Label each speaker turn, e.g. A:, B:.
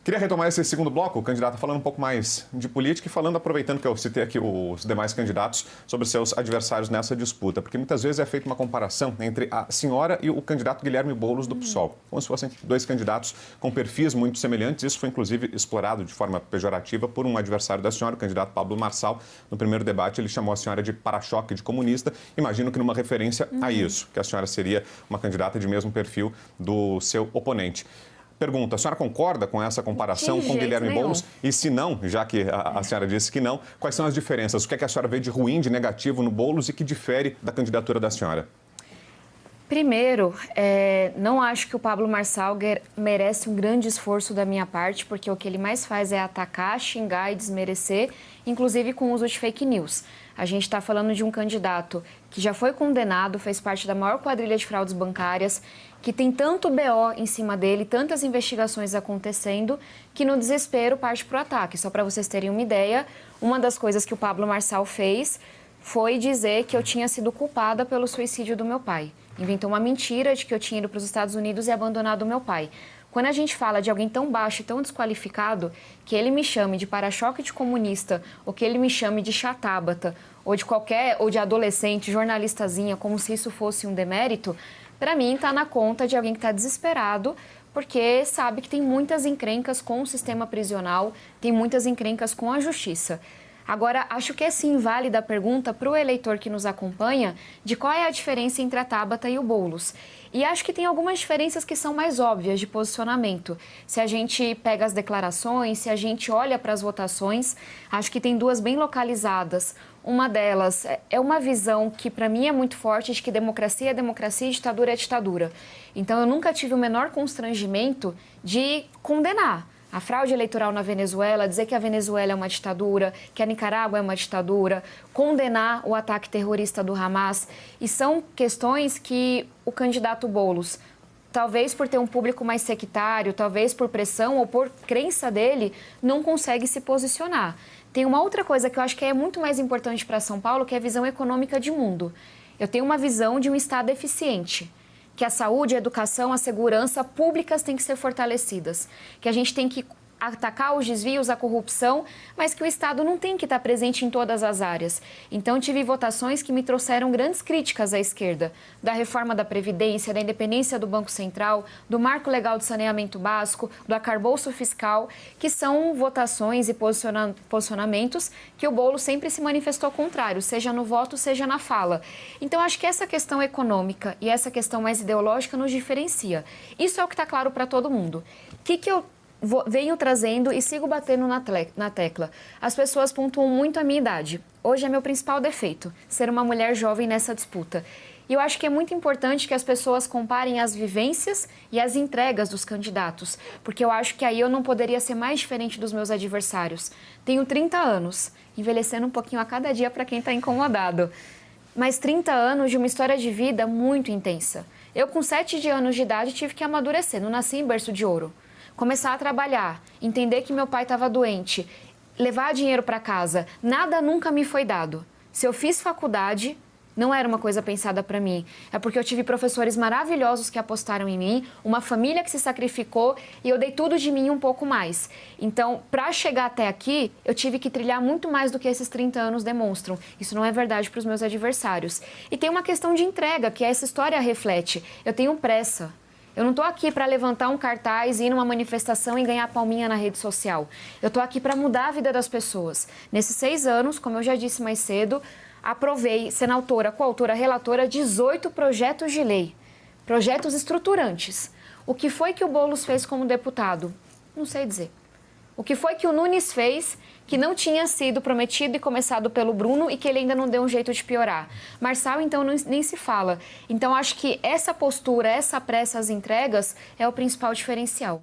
A: Queria retomar esse segundo bloco, o candidato falando um pouco mais de política e falando, aproveitando que eu citei aqui os demais candidatos, sobre seus adversários nessa disputa, porque muitas vezes é feita uma comparação entre a senhora e o candidato Guilherme Boulos do PSOL, como se fossem dois candidatos com perfis muito semelhantes. Isso foi inclusive explorado de forma pejorativa por um adversário da senhora, o candidato Pablo Marçal. No primeiro debate ele chamou a senhora de para-choque de comunista, imagino que numa referência a isso, que a senhora seria uma candidata de mesmo perfil do seu oponente. Pergunta, a senhora concorda com essa comparação com Guilherme Boulos? E se não, já que a senhora disse que não, quais são as diferenças? O que é que a senhora vê de ruim, de negativo no Boulos e que difere da candidatura da senhora?
B: Primeiro, não acho que o Pablo Marçal merece um grande esforço da minha parte, porque o que ele mais faz é atacar, xingar e desmerecer, inclusive com o uso de fake news. A gente está falando de um candidato que já foi condenado, fez parte da maior quadrilha de fraudes bancárias, que tem tanto BO em cima dele, tantas investigações acontecendo, que no desespero parte para o ataque. Só para vocês terem uma ideia, uma das coisas que o Pablo Marçal fez foi dizer que eu tinha sido culpada pelo suicídio do meu pai. Inventou uma mentira de que eu tinha ido para os Estados Unidos e abandonado o meu pai. Quando a gente fala de alguém tão baixo e tão desqualificado, que ele me chame de para-choque de comunista, ou que ele me chame de chatábata, ou de adolescente, jornalistazinha, como se isso fosse um demérito, para mim está na conta de alguém que está desesperado, porque sabe que tem muitas encrencas com o sistema prisional, tem muitas encrencas com a justiça. Agora, acho que é sim válida a pergunta para o eleitor que nos acompanha de qual é a diferença entre a Tabata e o Boulos. E acho que tem algumas diferenças que são mais óbvias de posicionamento. Se a gente pega as declarações, se a gente olha para as votações, acho que tem duas bem localizadas. Uma delas é uma visão que para mim é muito forte de que democracia é democracia e ditadura é ditadura. Então eu nunca tive o menor constrangimento de condenar a fraude eleitoral na Venezuela, dizer que a Venezuela é uma ditadura, que a Nicarágua é uma ditadura, condenar o ataque terrorista do Hamas. E são questões que o candidato Boulos, talvez por ter um público mais sectário, talvez por pressão ou por crença dele, não consegue se posicionar. Tem uma outra coisa que eu acho que é muito mais importante para São Paulo, que é a visão econômica de mundo. Eu tenho uma visão de um Estado eficiente, que a saúde, a educação, a segurança públicas têm que ser fortalecidas, que a gente tem que atacar os desvios, a corrupção, mas que o Estado não tem que estar presente em todas as áreas. Então, tive votações que me trouxeram grandes críticas à esquerda, da reforma da Previdência, da independência do Banco Central, do Marco Legal de Saneamento Básico, do arcabouço fiscal, que são votações e posicionamentos que o Boulos sempre se manifestou contrário, seja no voto, seja na fala. Então, acho que essa questão econômica e essa questão mais ideológica nos diferencia. Isso é o que está claro para todo mundo. O que eu venho trazendo e sigo batendo na tecla? As pessoas pontuam muito a minha idade. Hoje é meu principal defeito, ser uma mulher jovem nessa disputa. E eu acho que é muito importante que as pessoas comparem as vivências e as entregas dos candidatos, porque eu acho que aí eu não poderia ser mais diferente dos meus adversários. Tenho 30 anos, envelhecendo um pouquinho a cada dia para quem está incomodado. Mas 30 anos de uma história de vida muito intensa. Eu, com 7 anos de idade, tive que amadurecer, não nasci em berço de ouro. Começar a trabalhar, entender que meu pai estava doente, levar dinheiro para casa, nada nunca me foi dado. Se eu fiz faculdade, não era uma coisa pensada para mim. É porque eu tive professores maravilhosos que apostaram em mim, uma família que se sacrificou e eu dei tudo de mim e um pouco mais. Então, para chegar até aqui, eu tive que trilhar muito mais do que esses 30 anos demonstram. Isso não é verdade para os meus adversários. E tem uma questão de entrega, que essa história reflete. Eu tenho pressa. Eu não estou aqui para levantar um cartaz, ir numa manifestação e ganhar palminha na rede social. Eu estou aqui para mudar a vida das pessoas. Nesses 6 anos, como eu já disse mais cedo, aprovei, sendo autora, coautora, relatora, 18 projetos de lei. Projetos estruturantes. O que foi que o Boulos fez como deputado? Não sei dizer. O que foi que o Nunes fez que não tinha sido prometido e começado pelo Bruno e que ele ainda não deu um jeito de piorar? Marçal, então, nem se fala. Então, acho que essa postura, essa pressa às entregas é o principal diferencial.